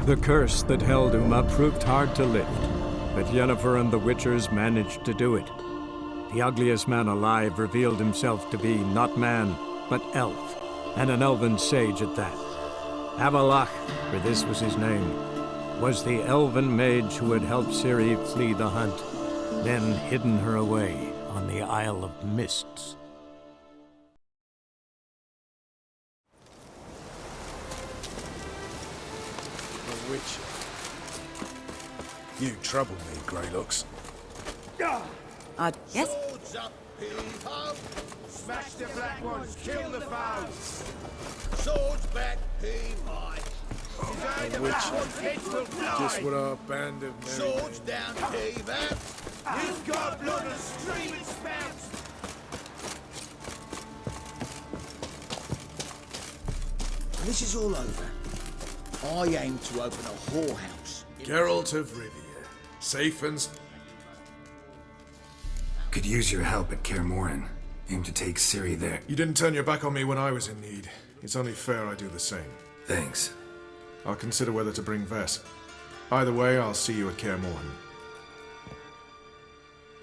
The curse that held Uma proved hard to lift, but Yennefer and the Witchers managed to do it. The ugliest man alive revealed himself to be not man, but elf, and an elven sage at that. Avalach, for this was his name, was the elven mage who had helped Ciri flee the hunt, then hidden her away on the Isle of Mists. The Witcher. You trouble me, Greylocks. I guess. Swords up, heave-ho! Smash the black ones, kill the foes! Swords back, heave-high! The Witcher. Just what our band of merry Swords down, heave-out! You've got blood and streaming spouts! When this is all over, I aim to open a whorehouse. Geralt of Rivia. Safe and... Could use your help at Kaer Morhen. Aim to take Ciri there. You didn't turn your back on me when I was in need. It's only fair I do the same. Thanks. I'll consider whether to bring Vess. Either way, I'll see you at Kaer Morhen.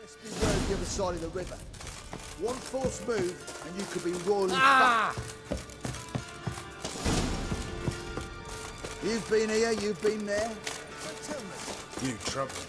Let's beware of the other side of the river. One false move, and you could be royally fucked. You've been here, you've been there. But tell me. You trouble me.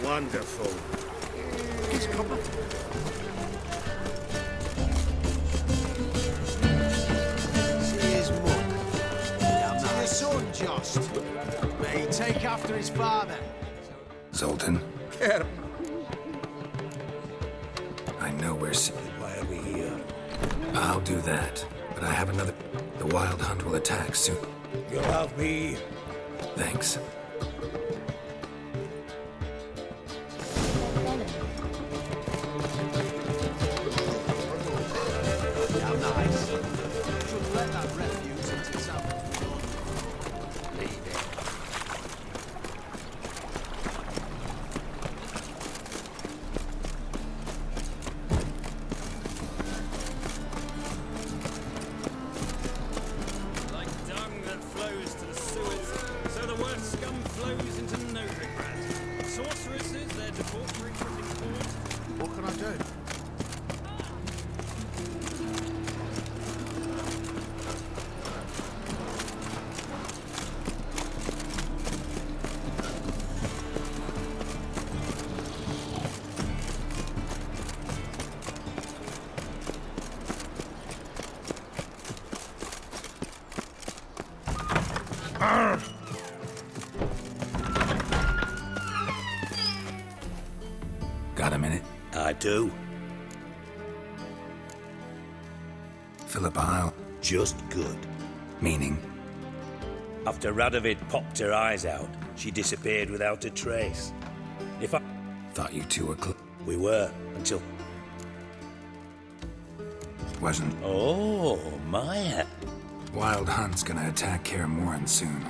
Wonderful. Here's Mook. To your son, Jost. May he take after his father. Zoltan? I know where Why are we here? I'll do that. But I have another... The Wild Hunt will attack soon. You'll have me. Thanks. How nice. Should let that refuse into town. Leave it. Like dung that flows to the sewers, so the worst scum flows into Novigrad. Sorceresses, their debauchery tripping court. What can I do? Got a minute? I do. Philip Isle. Just good. Meaning? After Radovid popped her eyes out, she disappeared without a trace. If I... Thought you two were We were, until... Wasn't... Oh, my... Wild Hunt's gonna attack Kaer Morhen soon.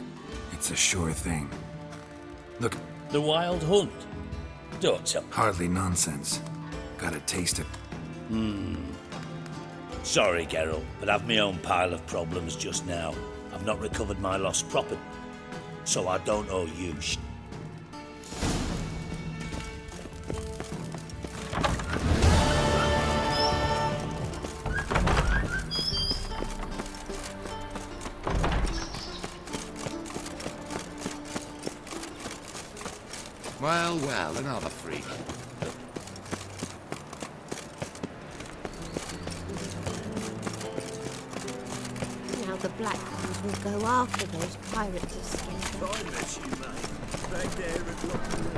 It's a sure thing. Look, The Wild Hunt? Don't tell me. hardly nonsense. Got a taste of... Sorry, Geralt, but I've my own pile of problems just now. I've not recovered my lost property, so I don't owe you Well, well, another freak. Now the Black Ones will go after those pirates escaping. I met you, mate. Back there at Lock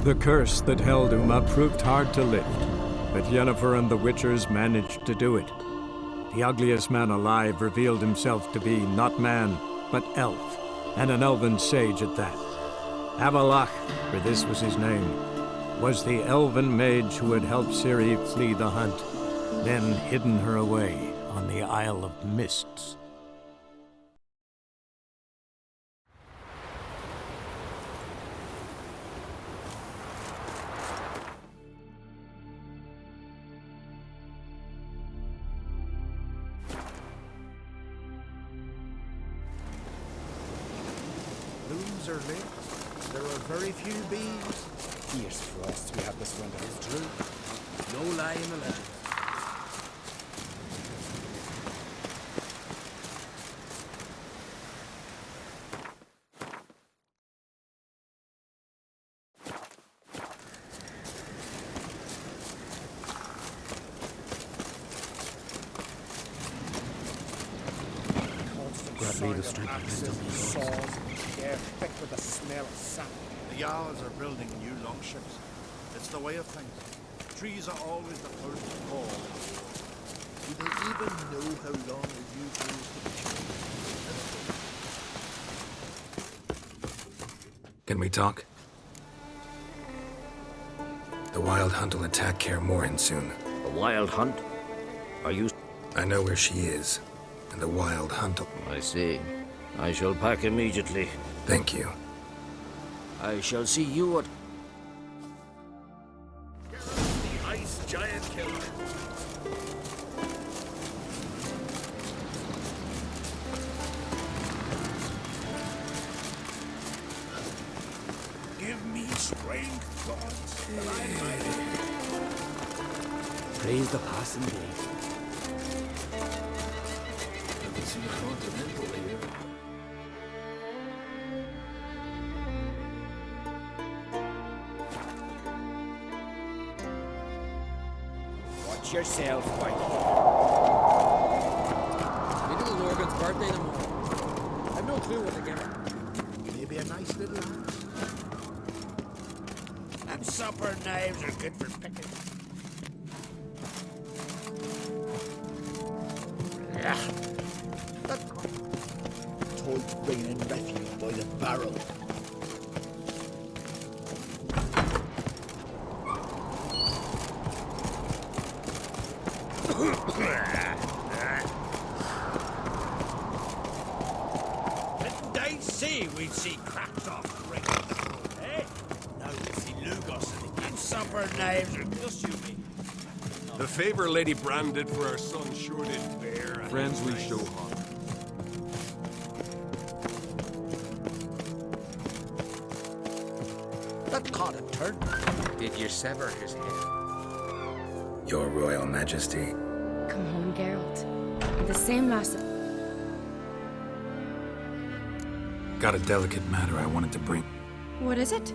The curse that held Uma proved hard to lift, but Yennefer and the Witchers managed to do it. The ugliest man alive revealed himself to be not man, but elf, and an elven sage at that. Avalach, for this was his name, was the elven mage who had helped Ciri flee the hunt, then hidden her away on the Isle of Mists. Looms are lit. There are very few bees. Fierce frosts we have this winter. It's true. No lie in the land. The air thick with the smell of sap. The Jarls are building new longships. It's the way of things. Trees are always the first to fall. Do they even know how long a view goes to be? Can we talk? The Wild Hunt will attack Kaer Morhen soon. A wild hunt? Are you... I know where she is, and the Wild Hunt will... I see. I shall pack immediately. Thank you. I shall see you at... The ice giant killer. Give me strength, gods, and I'm ready. Praise the passing day. Haven't seen a continental here. Watch yourself, white. Little Lorgan's birthday tomorrow. I've no clue what to give her. Maybe a nice little house. Them supper knives are good for picking. Yeah. Toy bringing in refuse by the barrel. Didn't I say we'd see cracks off ring? Eh? Now we see Lugos and supper knives are just you me. The favor Lady Brand did for our son sure did bear. Friends we show honor. That caught a turn. Did you sever his head? Your Royal Majesty. Come home, Geralt. The same lass. Got a delicate matter I wanted to bring. What is it?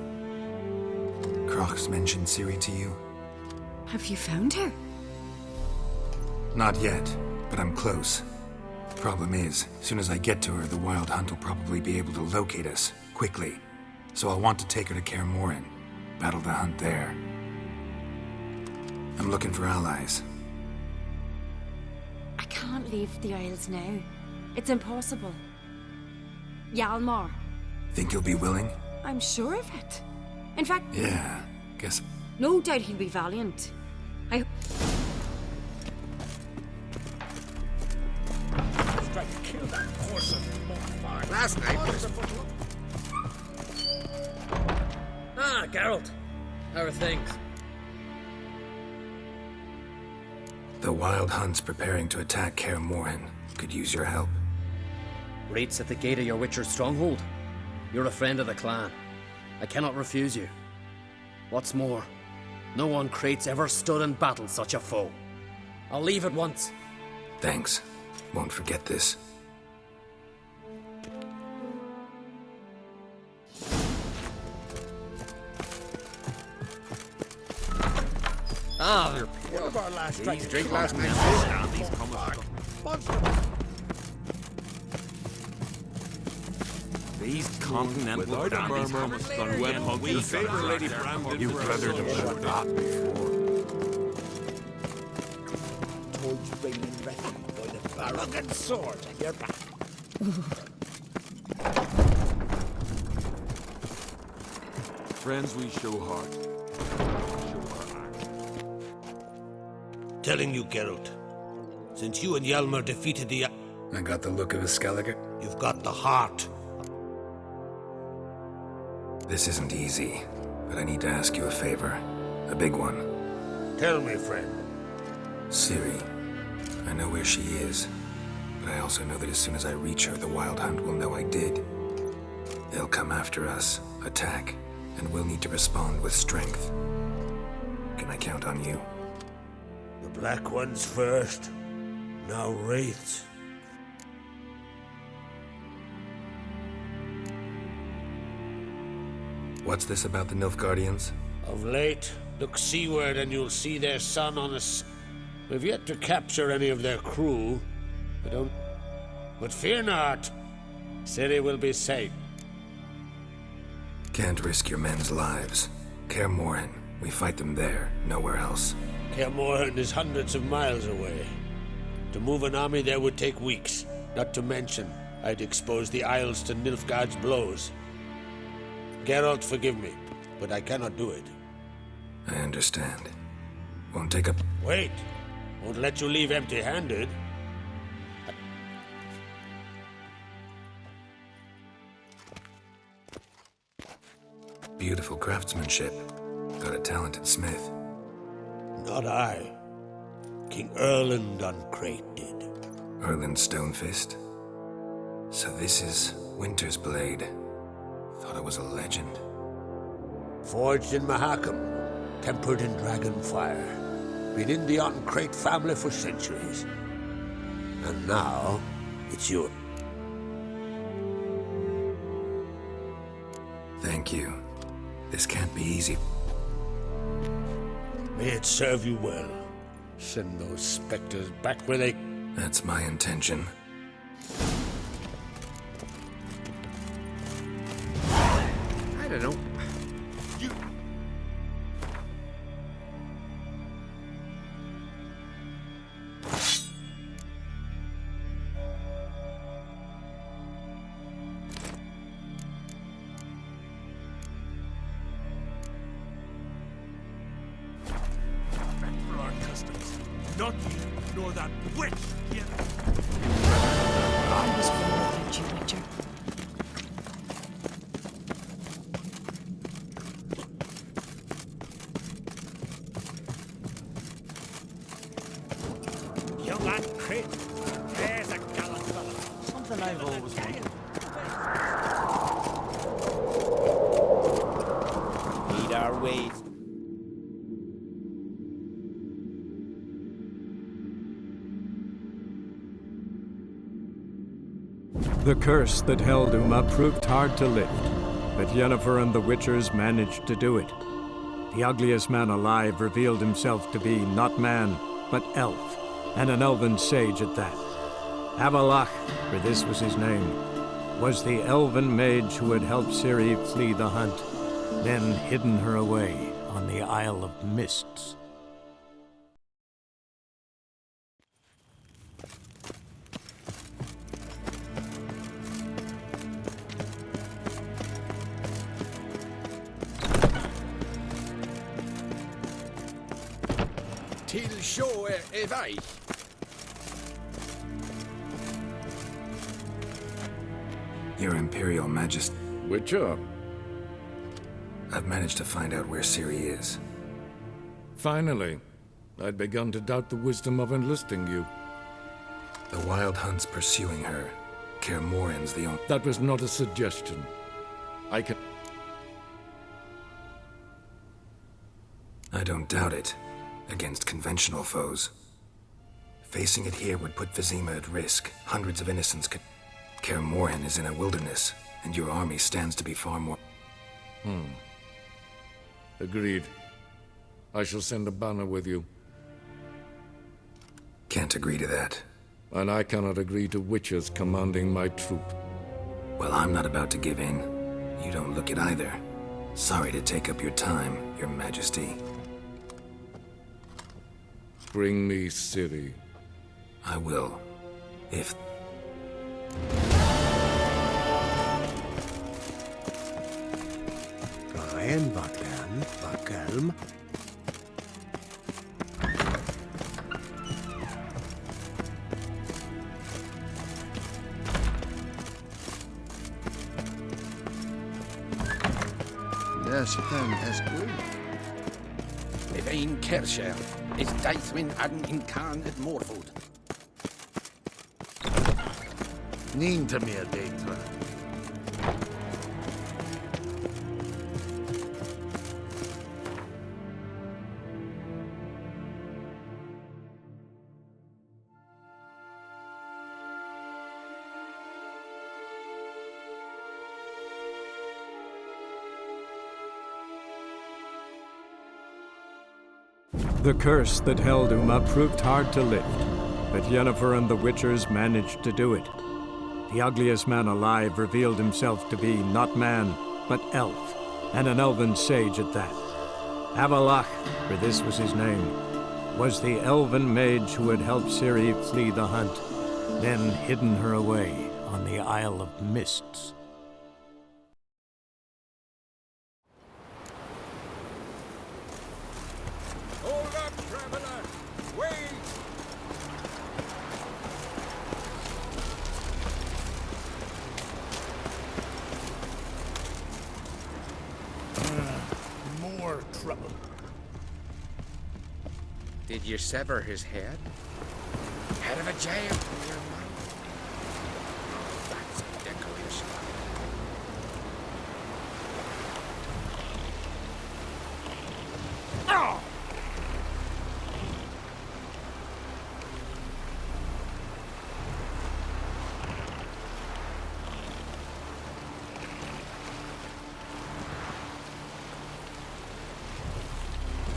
Croc's mentioned Ciri to you? Have you found her? Not yet, but I'm close. Problem is, as soon as I get to her, the Wild Hunt will probably be able to locate us, quickly. So I'll want to take her to Kaer Morhen, battle the hunt there. I'm looking for allies. I can't leave the Isles now. It's impossible. Hjalmar. Think you'll be willing? I'm sure of it. In fact... Yeah, guess... No doubt he'll be valiant. I... Try to kill that horse of Last night was... Ah, Geralt. How are things? The Wild Hunt's preparing to attack Kaer Morhen. Could use your help. Rates at the gate of your Witcher's stronghold. You're a friend of the clan. I cannot refuse you. What's more, no one Krait's ever stood in battle such a foe. I'll leave at once. Thanks. Won't forget this. Ah, One of our last strikes drink last night. These comers. Monster. These continental Without a dandies murmur, come later when than we the favor Lady Branded You've for our weathered son him shorted up before. Towards bringing refuge by the barrel and sword at your back. Friends, we show heart. Show our act. Telling you, Geralt. Since you and Hjalmar defeated the... I got the look of a Skelliger. You've got the heart. This isn't easy, but I need to ask you a favor. A big one. Tell me, friend. Ciri. I know where she is, but I also know that as soon as I reach her, the Wild Hunt will know I did. They'll come after us, attack, and we'll need to respond with strength. Can I count on you? The Black Ones first. Now Wraiths. What's this about the Nilfgaardians? Of late, look seaward and you'll see their sun on us. We've yet to capture any of their crew. But fear not. Ciri will be safe. Can't risk your men's lives. Kaer Morhen. We fight them there, nowhere else. Kaer Morhen is hundreds of miles away. To move an army there would take weeks. Not to mention, I'd expose the Isles to Nilfgaard's blows. Geralt, forgive me, but I cannot do it. I understand. Won't take up... Wait! Won't let you leave empty-handed. Beautiful craftsmanship. Got a talented smith. Not I. King Erland on Crate did. Erland Stonefist? So this is Winter's Blade. Thought it was a legend. Forged in Mahakam, tempered in dragon fire. Been in the Crate family for centuries. And now, it's yours. Thank you. This can't be easy. May it serve you well. Send those specters back where they... That's my intention. I don't know. Not you, nor that witch here. I was wrong about you, Witcher. Young lad, Crate. There's a gallant fellow. Something I've always wanted. Lead our ways. The curse that held Uma proved hard to lift, but Yennefer and the Witchers managed to do it. The ugliest man alive revealed himself to be not man, but elf, and an elven sage at that. Avalach, for this was his name, was the elven mage who had helped Ciri flee the hunt, then hidden her away on the Isle of Mists. Till show evai. Your Imperial Majesty. Witcher. I've managed to find out where Ciri is. Finally. I'd begun to doubt the wisdom of enlisting you. The Wild Hunt's pursuing her. Kaer Morhen's the only... That was not a suggestion. I can... I don't doubt it. Against conventional foes. Facing it here would put Vizima at risk. Hundreds of innocents could... Kaer Morhen is in a wilderness, and your army stands to be far more... Agreed. I shall send a banner with you. Can't agree to that. And I cannot agree to witches commanding my troop. Well, I'm not about to give in. You don't look it either. Sorry to take up your time, Your Majesty. Bring me Ciri. I will. If... Ryan, wat kalm. Yes, pen is good. If ein Kersher is Deithwin adden in Khan at Morfold. Nien te meer beter. The curse that held Uma proved hard to lift, but Yennefer and the Witchers managed to do it. The ugliest man alive revealed himself to be not man, but elf, and an elven sage at that. Avalach, for this was his name, was the elven mage who had helped Ciri flee the hunt, then hidden her away on the Isle of Mists. Hold up, traveler! Wait! More trouble. Did you sever his head? Head of a giant in your mouth. Oh, that's a decoration. Oh!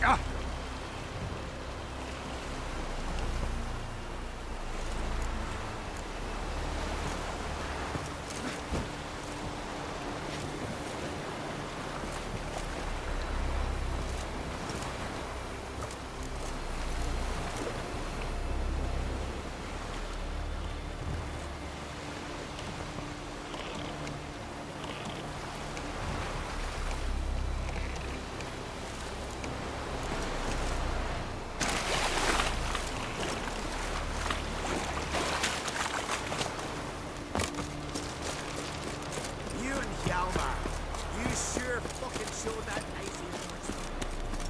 Ah!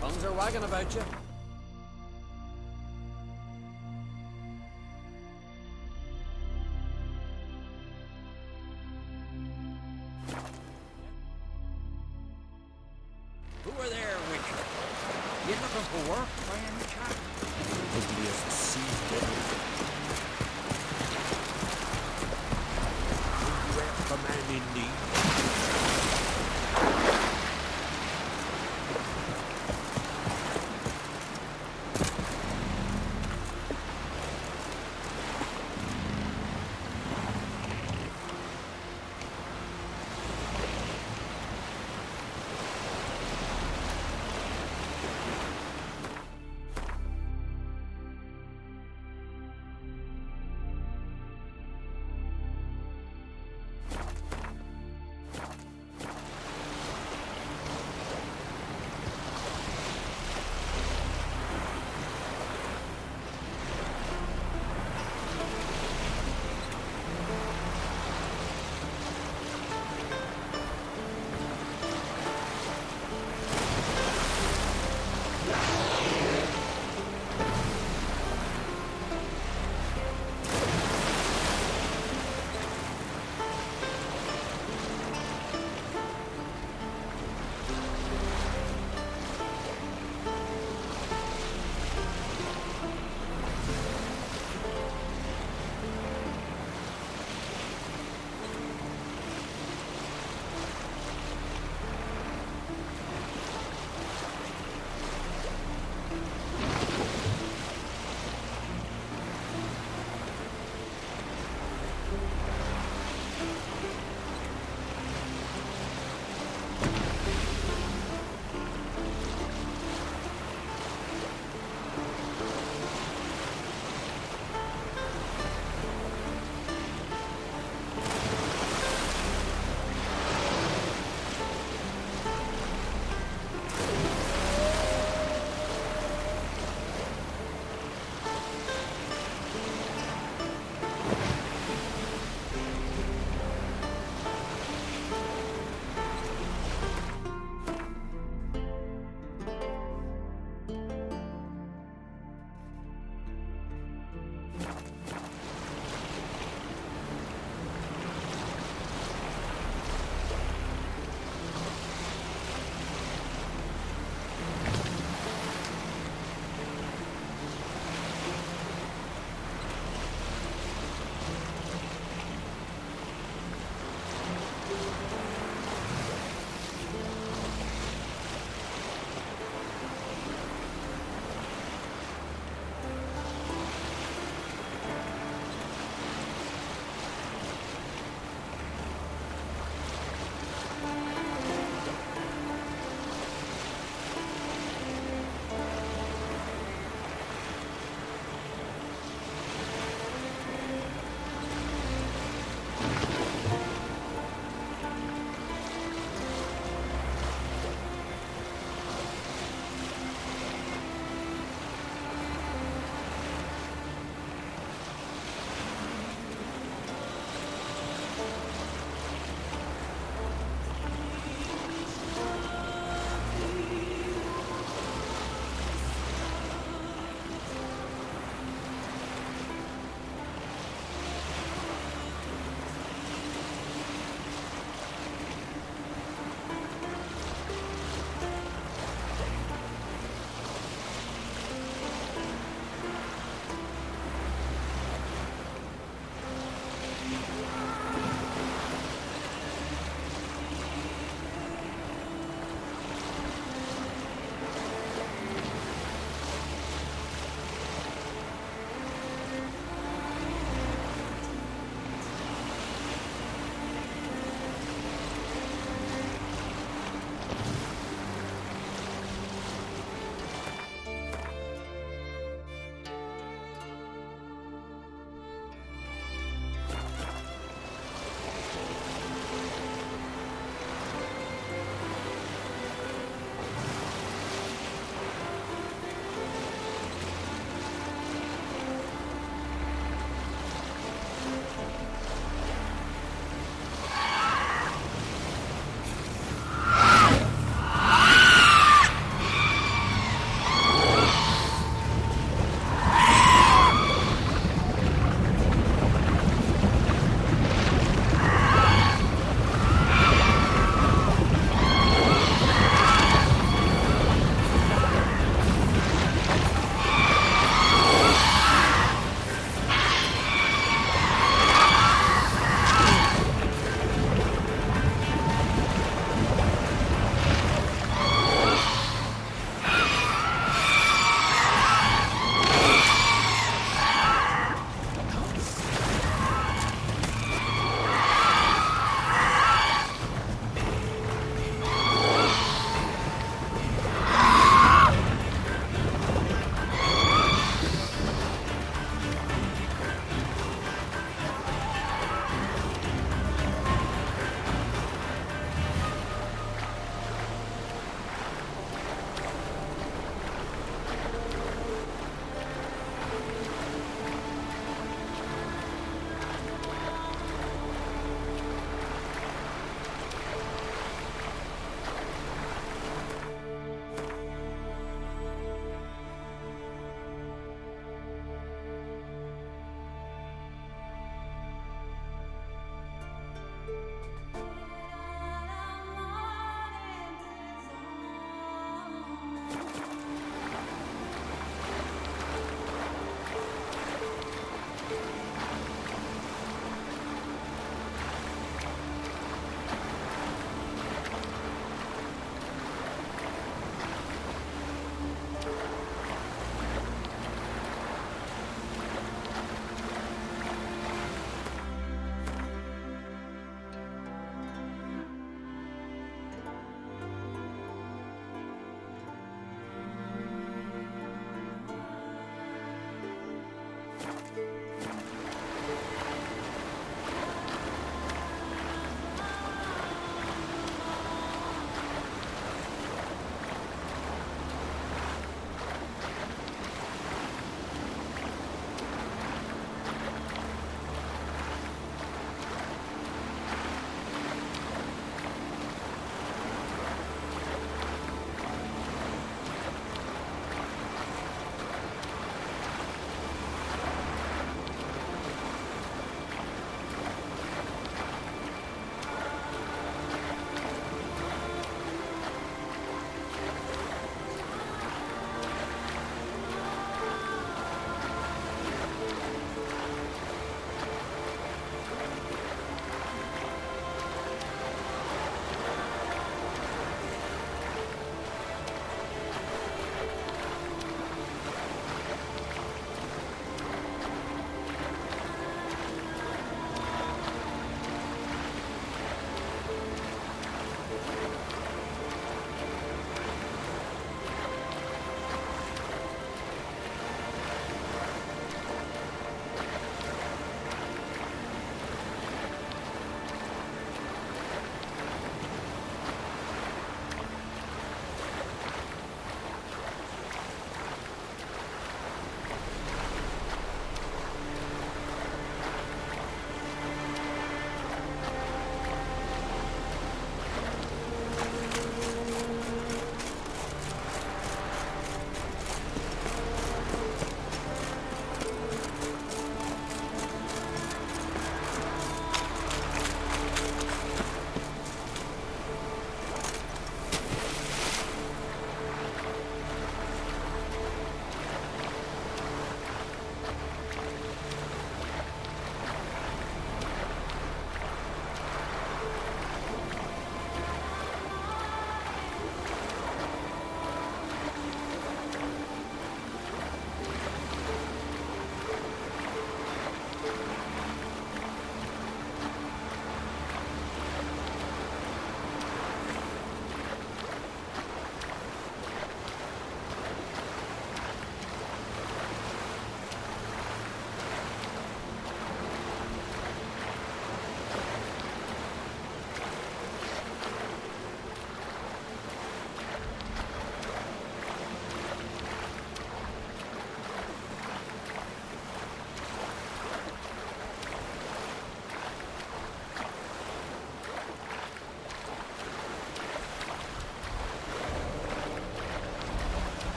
Tongues are wagging about you. Who are there, Witcher? You looking for work by any chance? Ugly as a sea devil. Will you help a man in need?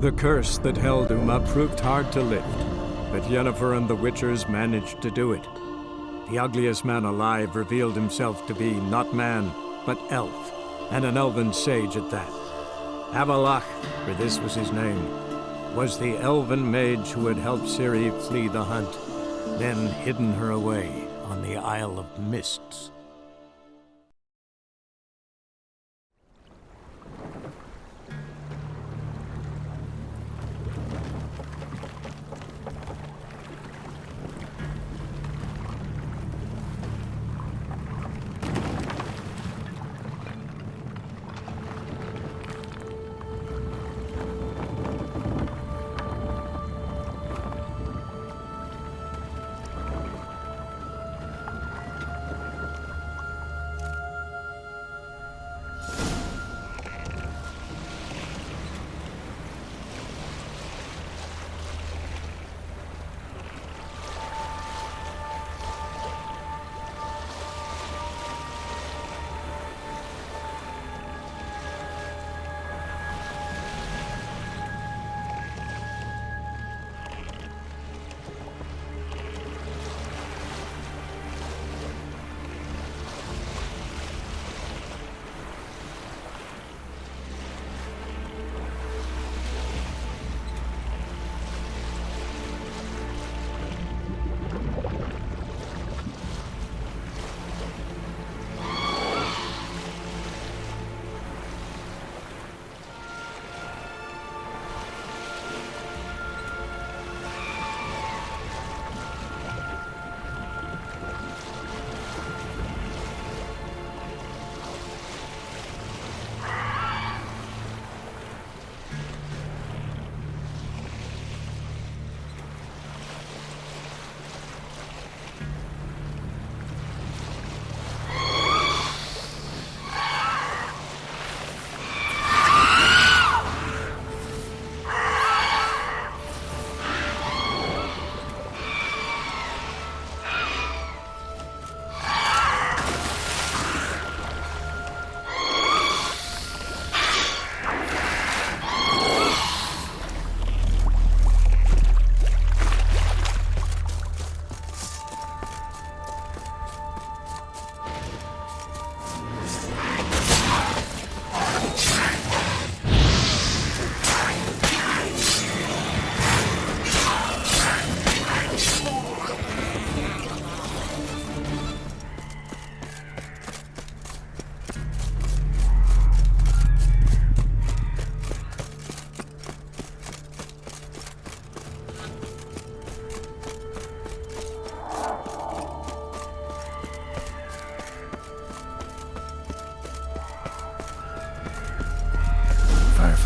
The curse that held Uma proved hard to lift, but Yennefer and the Witchers managed to do it. The ugliest man alive revealed himself to be not man, but elf, and an elven sage at that. Avalach, for this was his name, was the elven mage who had helped Ciri flee the hunt, then hidden her away on the Isle of Mists.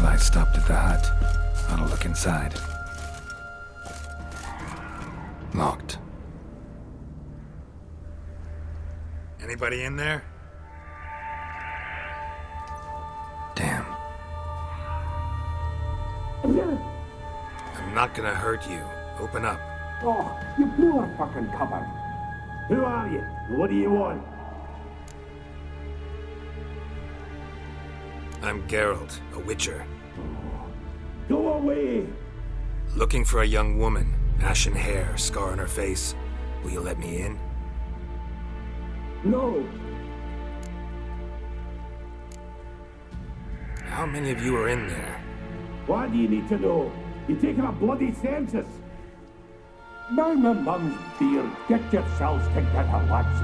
I stopped at the hut. I'll look inside. Locked. Anybody in there? Damn. I'm not gonna hurt you. Open up. Oh, you blew our fucking cover. Who are you? What do you want? I'm Geralt, a witcher. Go away! Looking for a young woman. Ashen hair, scar on her face. Will you let me in? No. How many of you are in there? Why do you need to know? You're taking a bloody census. Now my mum's beard, get yourselves together, lads.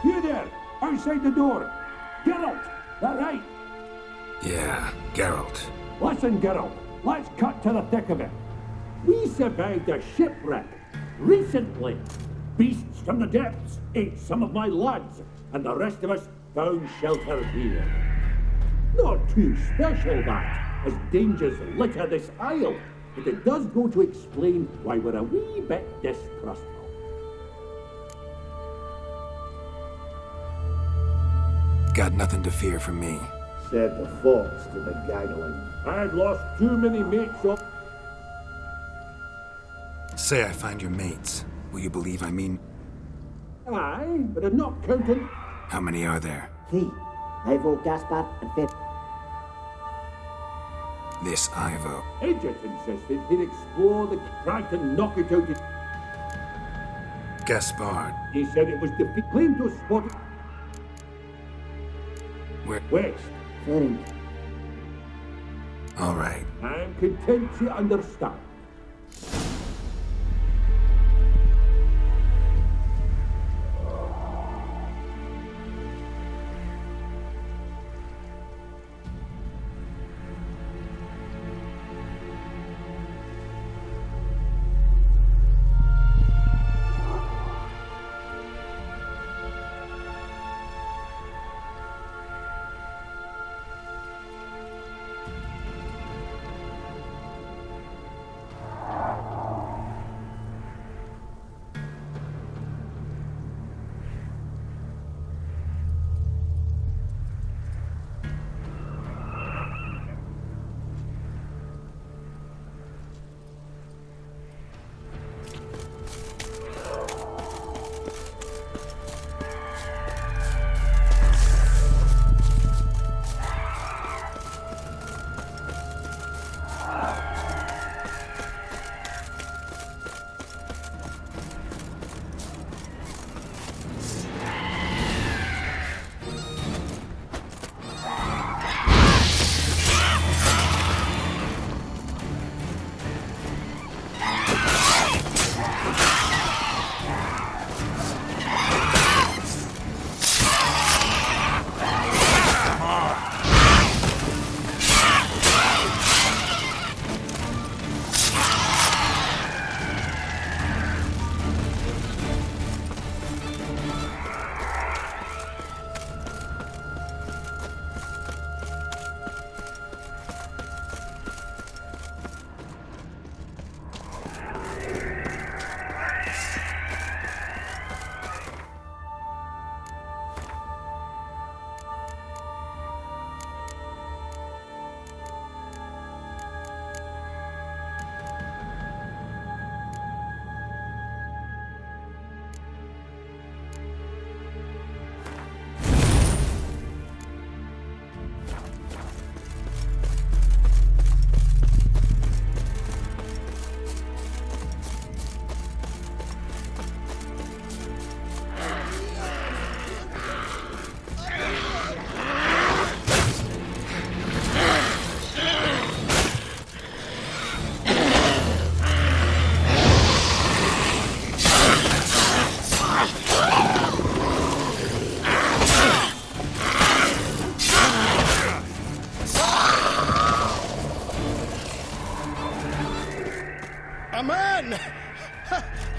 You there, outside the door. Geralt, that right? Yeah, Geralt. Listen, Geralt, let's cut to the thick of it. We survived a shipwreck recently. Beasts from the depths ate some of my lads, and the rest of us found shelter here. Not too special, that, as dangers litter this isle, but it does go to explain why we're a wee bit distrustful. Got nothing to fear from me. Said the fox to the gangling. I've lost too many mates up. Say I find your mates. Will you believe I mean? Aye, but I'm not counting. How many are there? 3. Ivo, Gaspar, and Fib. This Ivo. Agent insisted he'd explore the... tried to knock it out. Gaspard. He said it was defeat. Claimed to have spotted... Where? West. Fering. All right. I'm content to understand.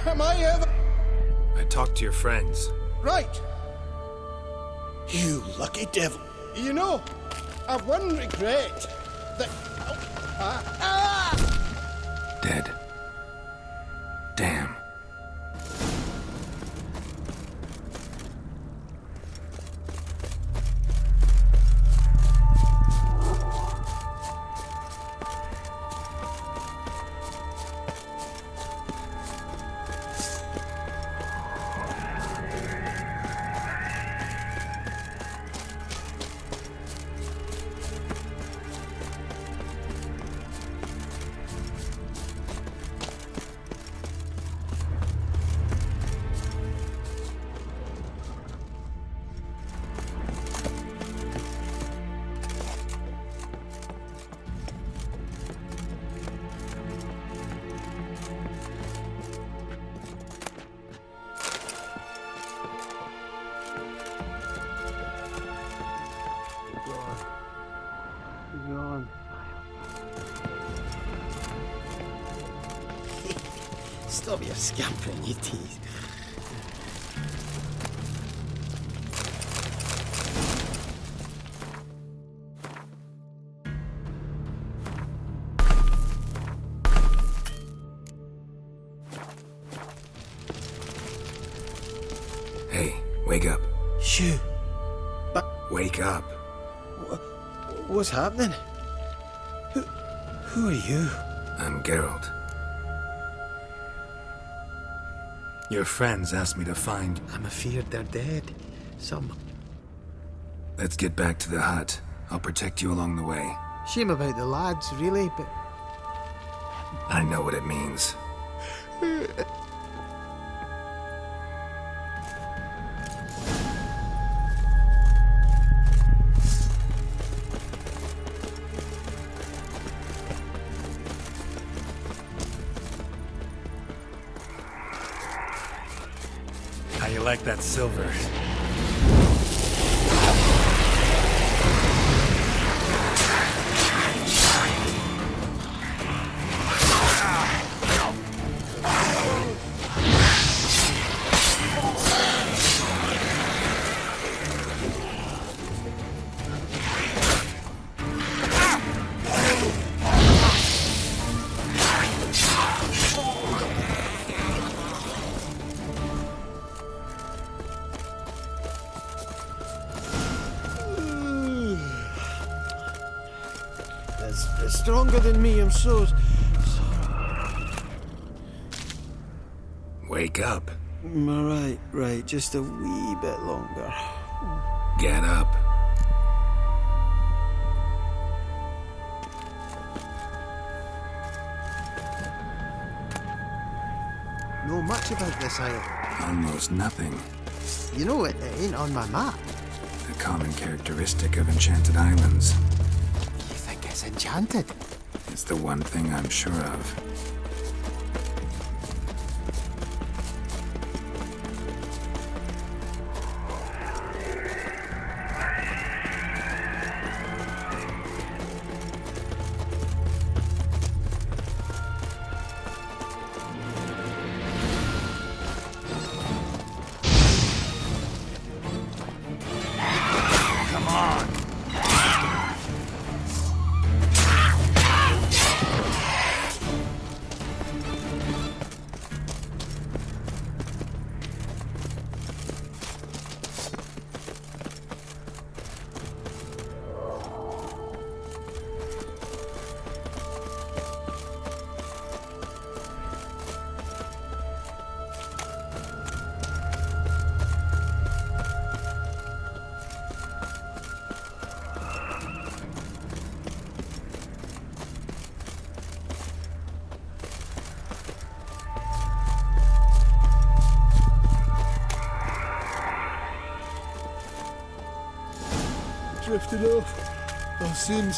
Am I ever... I talked to your friends. Right. You lucky devil. You know, I've one regret. That... Dead. Damn. Stop your scampering, you tease. Hey, wake up. Shoo. Wake up. What's happening? Who are you? I'm Geralt. Your friends asked me to find... I'm afeard they're dead. Some... Let's get back to the hut. I'll protect you along the way. Shame about the lads, really, but... I know what it means. How you like that silver? It's stronger than me, I'm so... Wake up. Right, just a wee bit longer. Get up. Know much about this isle? Almost nothing. You know, it ain't on my map. A common characteristic of enchanted islands. You think it's enchanted? It's the one thing I'm sure of. Drifted off. I'll soon...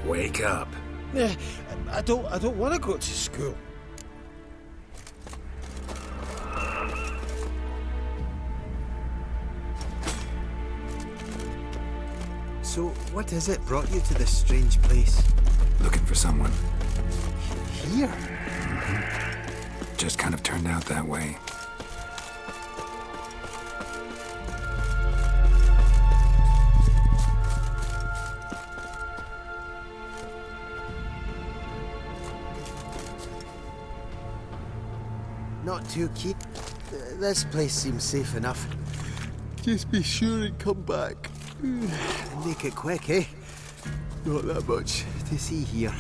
Wake up. Yeah, I don't want to go to school. So, what is it brought you to this strange place? Looking for someone. Here? Just kind of turned out that way. Not too keen. This place seems safe enough. Just be sure and come back. Make it quick, eh? Not that much to see here.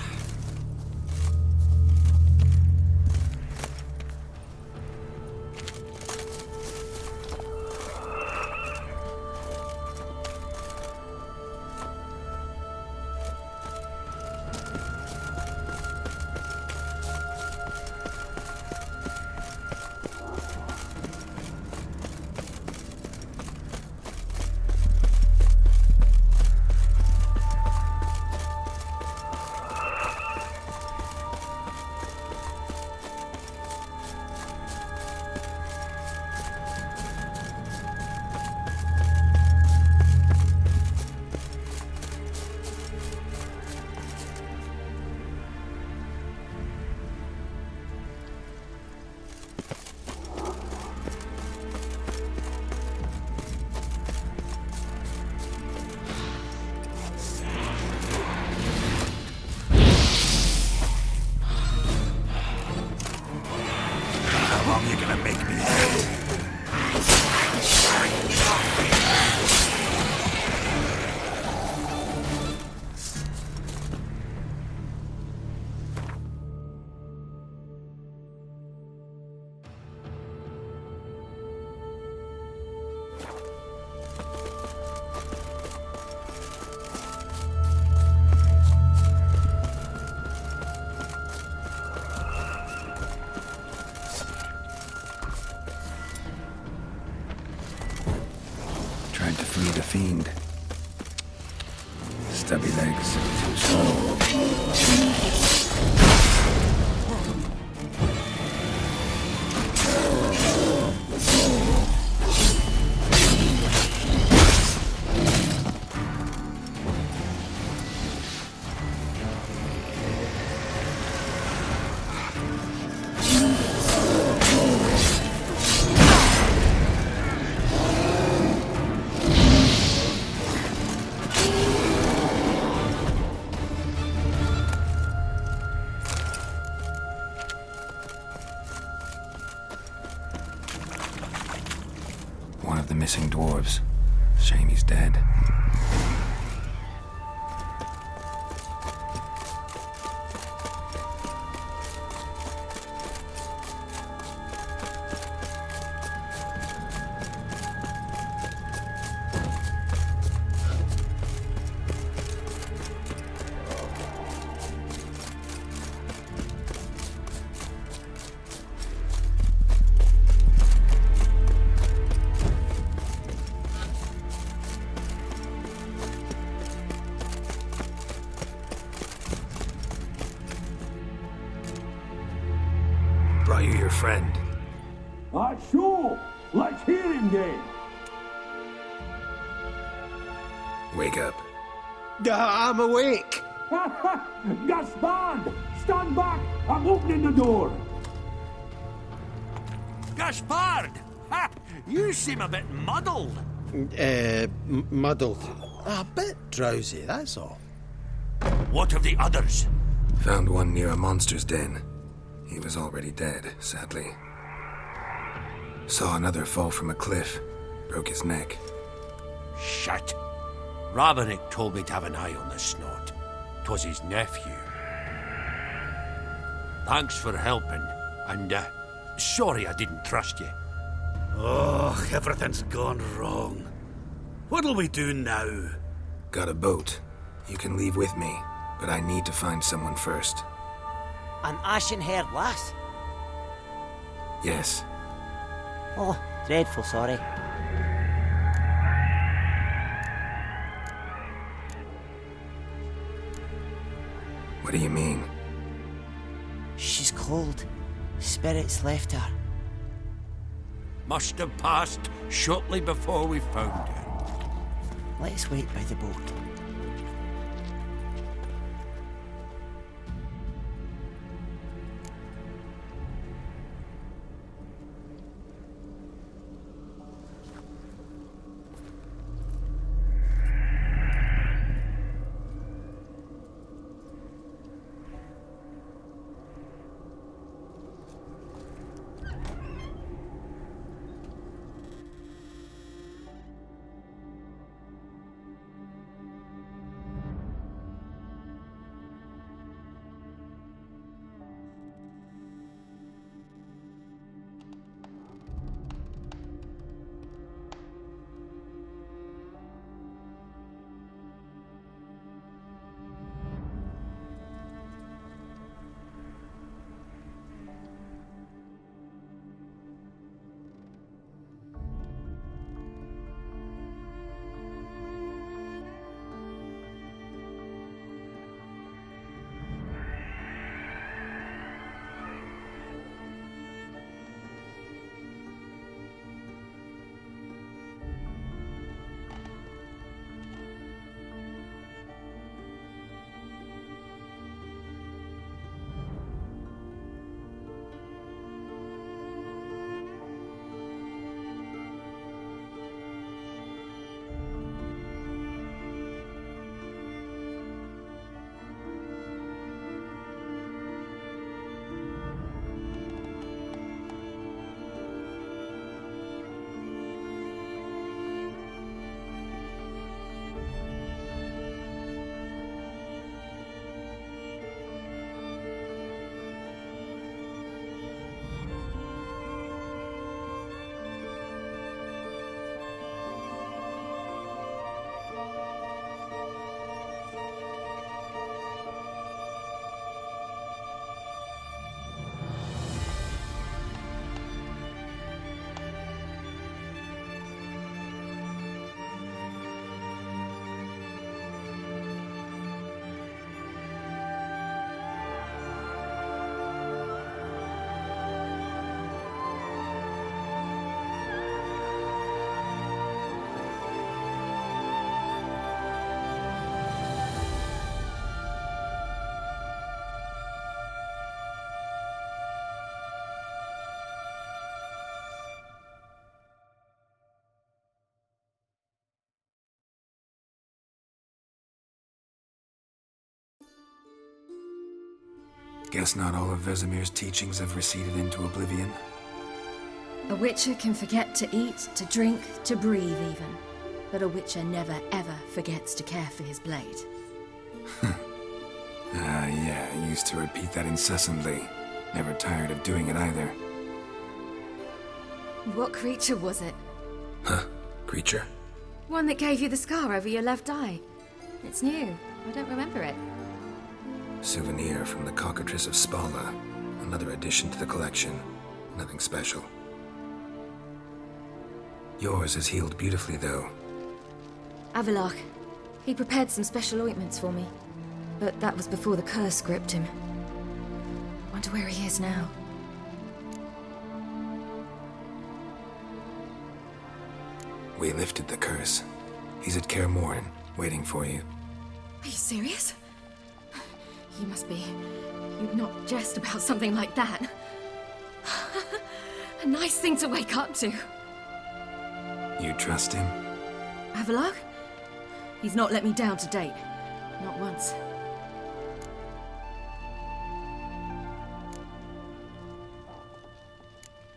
Thanks. Too slow. One of the missing dwarves. Shame he's dead. Brought you your friend. Sure. Let's hear him then. Wake up. I'm awake. Gaspard! Stand back! I'm opening the door. Gaspard! Ha! You seem a bit muddled. Muddled. A bit drowsy, that's all. What of the others? Found one near a monster's den. He was already dead, sadly. Saw another fall from a cliff. Broke his neck. Shit. Robinick told me to have an eye on the snot. 'Twas his nephew. Thanks for helping, and sorry I didn't trust you. Oh, everything's gone wrong. What'll we do now? Got a boat. You can leave with me, but I need to find someone first. An ashen-haired lass? Yes. Oh, dreadful sorry. What do you mean? She's cold. Spirits left her. Must have passed shortly before we found her. Let's wait by the boat. Guess not all of Vesemir's teachings have receded into oblivion. A witcher can forget to eat, to drink, to breathe even. But a witcher never ever forgets to care for his blade. Yeah, I used to repeat that incessantly. Never tired of doing it either. What creature was it? Huh? Creature? One that gave you the scar over your left eye. It's new. I don't remember it. Souvenir from the cockatrice of Spala. Another addition to the collection. Nothing special. Yours has healed beautifully, though. Avalok. He prepared some special ointments for me. But that was before the curse gripped him. Wonder where he is now. We lifted the curse. He's at Kaer Morhen, waiting for you. Are you serious? You must be. You'd not jest about something like that. A nice thing to wake up to. You trust him? Avalok? He's not let me down to date. Not once.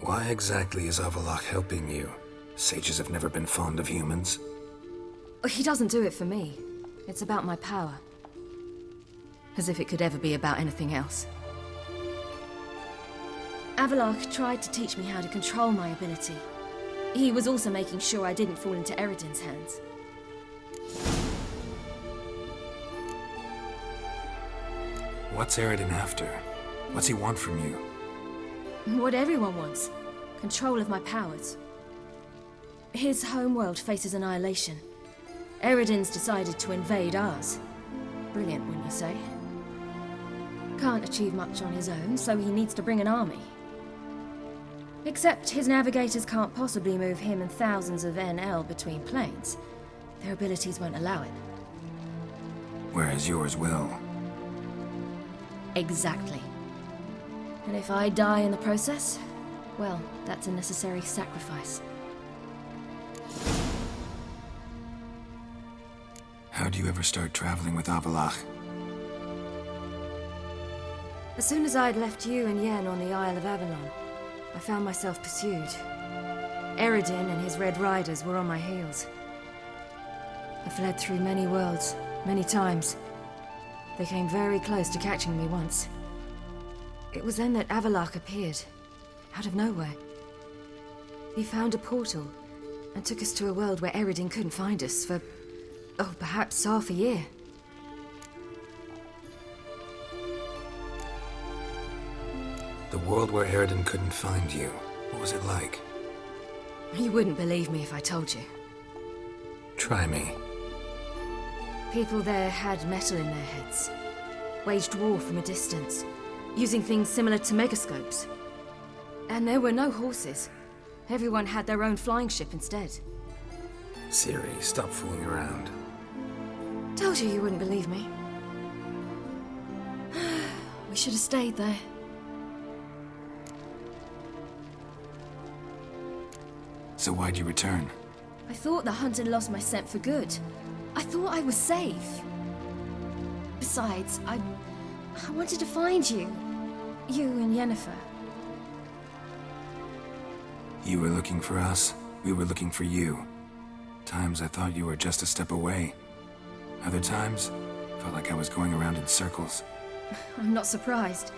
Why exactly is Avalok helping you? Sages have never been fond of humans. He doesn't do it for me. It's about my power. As if it could ever be about anything else. Avalok tried to teach me how to control my ability. He was also making sure I didn't fall into Eredin's hands. What's Eredin after? What's he want from you? What everyone wants. Control of my powers. His homeworld faces annihilation. Eredin's decided to invade ours. Brilliant, wouldn't you say? Can't achieve much on his own, so he needs to bring an army. Except his navigators can't possibly move him and thousands of NL between planes. Their abilities won't allow it. Whereas yours will. Exactly. And if I die in the process, well, that's a necessary sacrifice. How do you ever start traveling with Avalok? As soon as I'd left you and Yen on the Isle of Avalon, I found myself pursued. Eredin and his Red Riders were on my heels. I fled through many worlds, many times. They came very close to catching me once. It was then that Avalok appeared, out of nowhere. He found a portal and took us to a world where Eredin couldn't find us for, perhaps half a year. The world where Eredin couldn't find you. What was it like? You wouldn't believe me if I told you. Try me. People there had metal in their heads. Waged war from a distance, using things similar to megascopes. And there were no horses. Everyone had their own flying ship instead. Ciri, stop fooling around. Told you wouldn't believe me. We should have stayed there. So why'd you return? I thought the hunt had lost my scent for good. I thought I was safe. Besides, I wanted to find you. You and Yennefer. You were looking for us, we were looking for you. Times I thought you were just a step away. Other times, felt like I was going around in circles. I'm not surprised.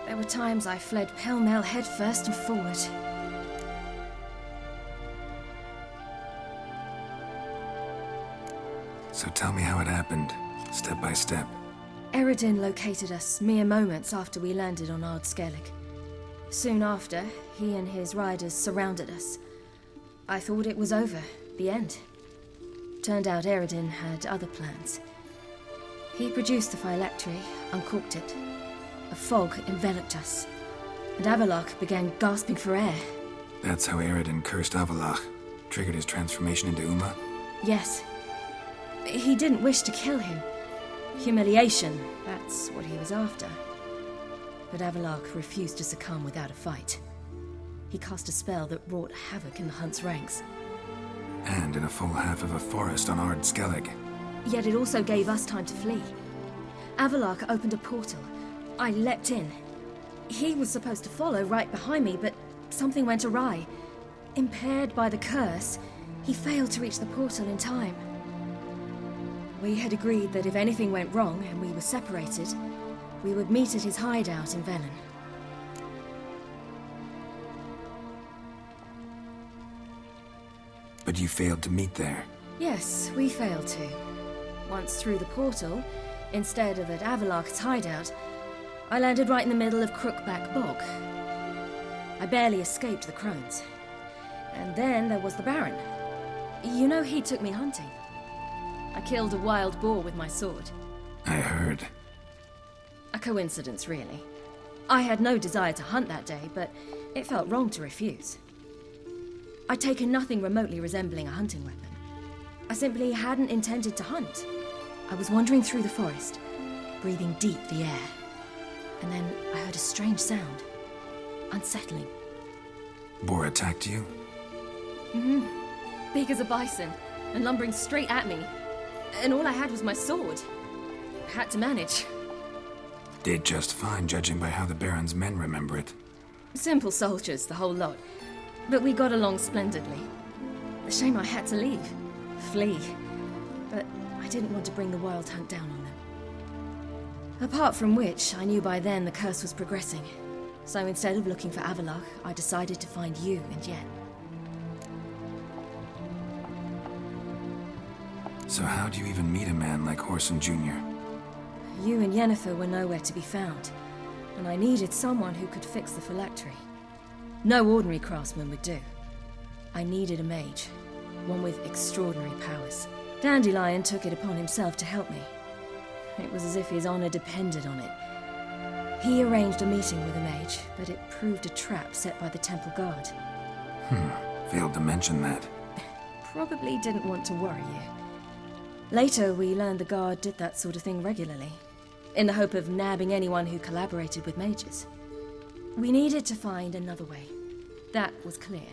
There were times I fled pell-mell headfirst and forward. So tell me how it happened, step by step. Eredin located us mere moments after we landed on Ard Skellig. Soon after, he and his riders surrounded us. I thought it was over, the end. Turned out Eredin had other plans. He produced the phylactery, uncorked it. A fog enveloped us, and Avalok began gasping for air. That's how Eredin cursed Avalok, triggered his transformation into Uma? Yes. He didn't wish to kill him. Humiliation, that's what he was after. But Avalok refused to succumb without a fight. He cast a spell that wrought havoc in the hunt's ranks. And in a full half of a forest on Ard Skellig. Yet it also gave us time to flee. Avalok opened a portal. I leapt in. He was supposed to follow right behind me, but something went awry. Impaired by the curse, he failed to reach the portal in time. We had agreed that if anything went wrong and we were separated, we would meet at his hideout in Venom. But you failed to meet there. Yes, we failed to. Once through the portal, instead of at Avalok's hideout, I landed right in the middle of Crookback Bog. I barely escaped the crones. And then there was the Baron. You know, he took me hunting. I killed a wild boar with my sword. I heard. A coincidence, really. I had no desire to hunt that day, but it felt wrong to refuse. I'd taken nothing remotely resembling a hunting weapon. I simply hadn't intended to hunt. I was wandering through the forest, breathing deep the air. And then I heard a strange sound. Unsettling. Boar attacked you? Mm-hmm. Big as a bison, and lumbering straight at me. And all I had was my sword. I had to manage. Did just fine, judging by how the Baron's men remember it. Simple soldiers, the whole lot. But we got along splendidly. A shame I had to leave. Flee. But I didn't want to bring the wild hunt down on them. Apart from which, I knew by then the curse was progressing. So instead of looking for Avalok, I decided to find you and Yen. So how do you even meet a man like Horson Jr.? You and Yennefer were nowhere to be found, and I needed someone who could fix the phylactery. No ordinary craftsman would do. I needed a mage, one with extraordinary powers. Dandelion took it upon himself to help me. It was as if his honor depended on it. He arranged a meeting with a mage, but it proved a trap set by the temple guard. Failed to mention that. Probably didn't want to worry you. Later, we learned the guard did that sort of thing regularly, in the hope of nabbing anyone who collaborated with mages. We needed to find another way. That was clear.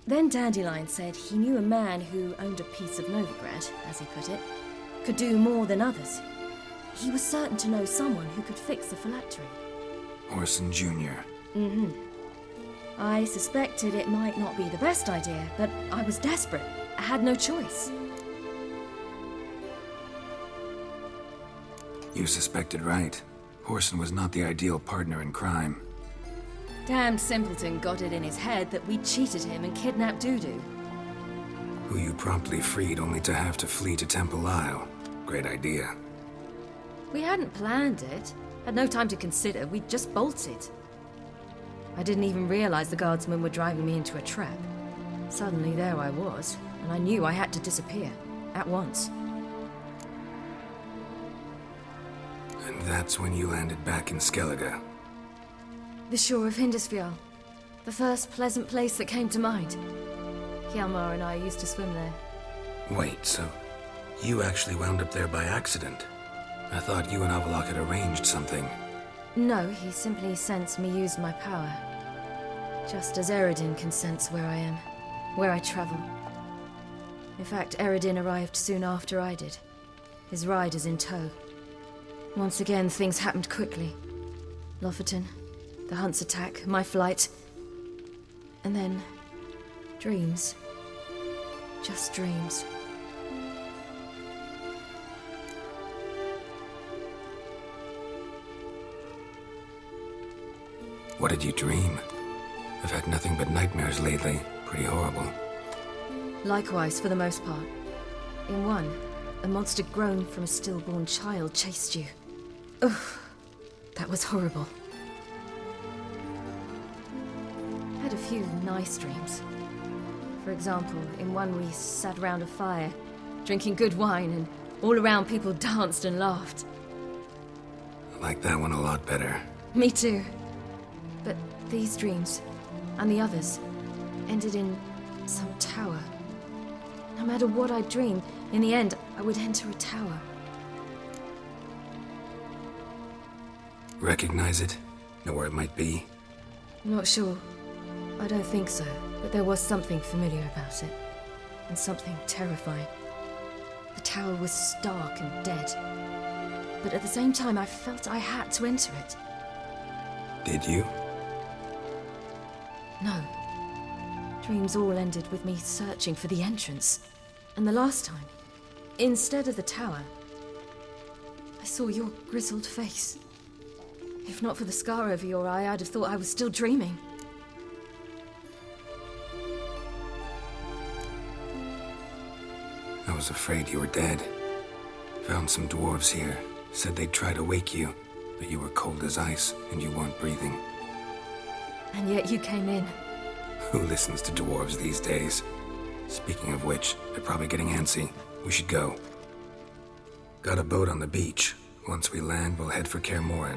Then Dandelion said he knew a man who owned a piece of Novigrad, as he put it, could do more than others. He was certain to know someone who could fix the phylactery. Horson Jr. Mm-hmm. I suspected it might not be the best idea, but I was desperate. I had no choice. You suspected right. Horson was not the ideal partner in crime. Damned simpleton got it in his head that we'd cheated him and kidnapped Dudu. Who you promptly freed only to have to flee to Temple Isle. Great idea. We hadn't planned it. Had no time to consider. We just bolted. I didn't even realize the guardsmen were driving me into a trap. Suddenly there I was, and I knew I had to disappear. At once. And that's when you landed back in Skellige. The shore of Hindisfjall. The first pleasant place that came to mind. Hjalmar and I used to swim there. Wait, so you actually wound up there by accident? I thought you and Avalok had arranged something. No, he simply sensed me use my power. Just as Eredin can sense where I am, where I travel. In fact, Eredin arrived soon after I did, his riders in tow. Once again, things happened quickly. Lofoten, the hunt's attack, my flight. And then, dreams. Just dreams. What did you dream? I've had nothing but nightmares lately. Pretty horrible. Likewise, for the most part. In one, a monster grown from a stillborn child chased you. Ugh, that was horrible. I had a few nice dreams. For example, in one we sat around a fire, drinking good wine, and all around people danced and laughed. I like that one a lot better. Me too. But these dreams, and the others, ended in some tower. No matter what I dreamed, in the end, I would enter a tower. Recognize it? Know where it might be? Not sure. I don't think so, but there was something familiar about it. And something terrifying. The tower was stark and dead. but at the same time I felt I had to enter it. Did you? No. Dreams all ended with me searching for the entrance. And the last time, instead of the tower, I saw your grizzled face. If not for the scar over your eye, I'd have thought I was still dreaming. I was afraid you were dead. Found some dwarves here. Said they'd try to wake you, but you were cold as ice and you weren't breathing. And yet you came in. Who listens to dwarves these days? Speaking of which, they're probably getting antsy. We should go. Got a boat on the beach. Once we land, we'll head for Kaer Morhen.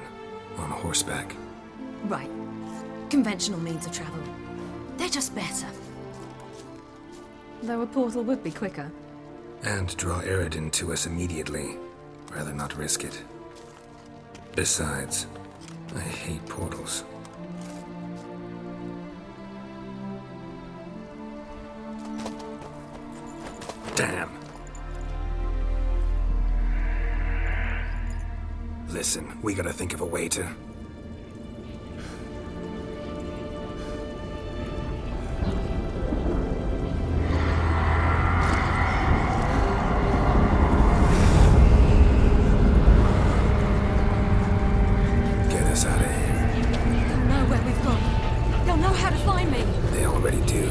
On horseback. Right. Conventional means of travel. They're just better. Though a portal would be quicker. And draw Eredin to us immediately. Rather not risk it. Besides, I hate portals. Damn. Listen, we gotta think of a way to... get us out of here. They'll know where we've gone. They'll know how to find me. They already do.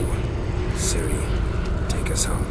Ciri, take us home.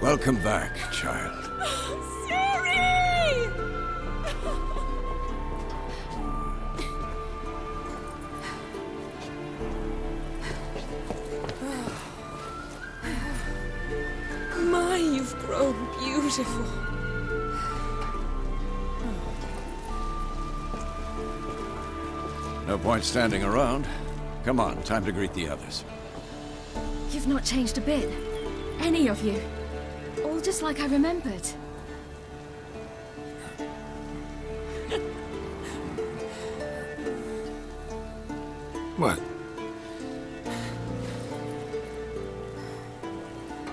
Welcome back, child. Ciri! My, you've grown beautiful. No point standing around. Come on, time to greet the others. You've not changed a bit. Any of you. All just like I remembered. What?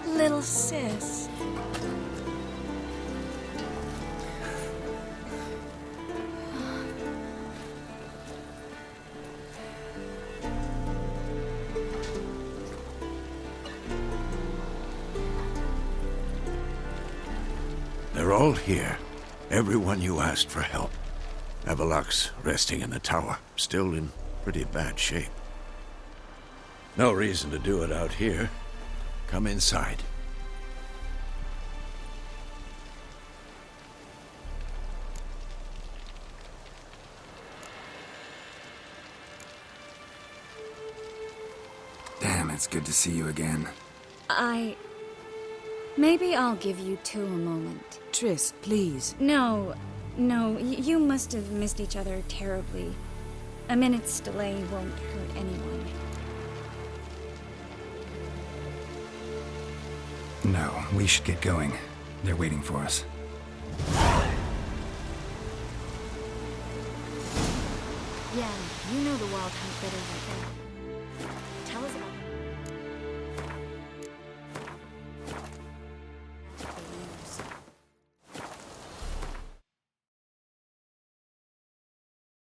Little sis. They're all here. Everyone you asked for help. Avalok's resting in the tower, still in pretty bad shape. No reason to do it out here. Come inside. Damn, it's good to see you again. Maybe I'll give you two a moment. Triss, please. No, you must have missed each other terribly. A minute's delay won't hurt anyone. No, we should get going. They're waiting for us. Yeah, you know the wild hunt better than anyone. Tell us about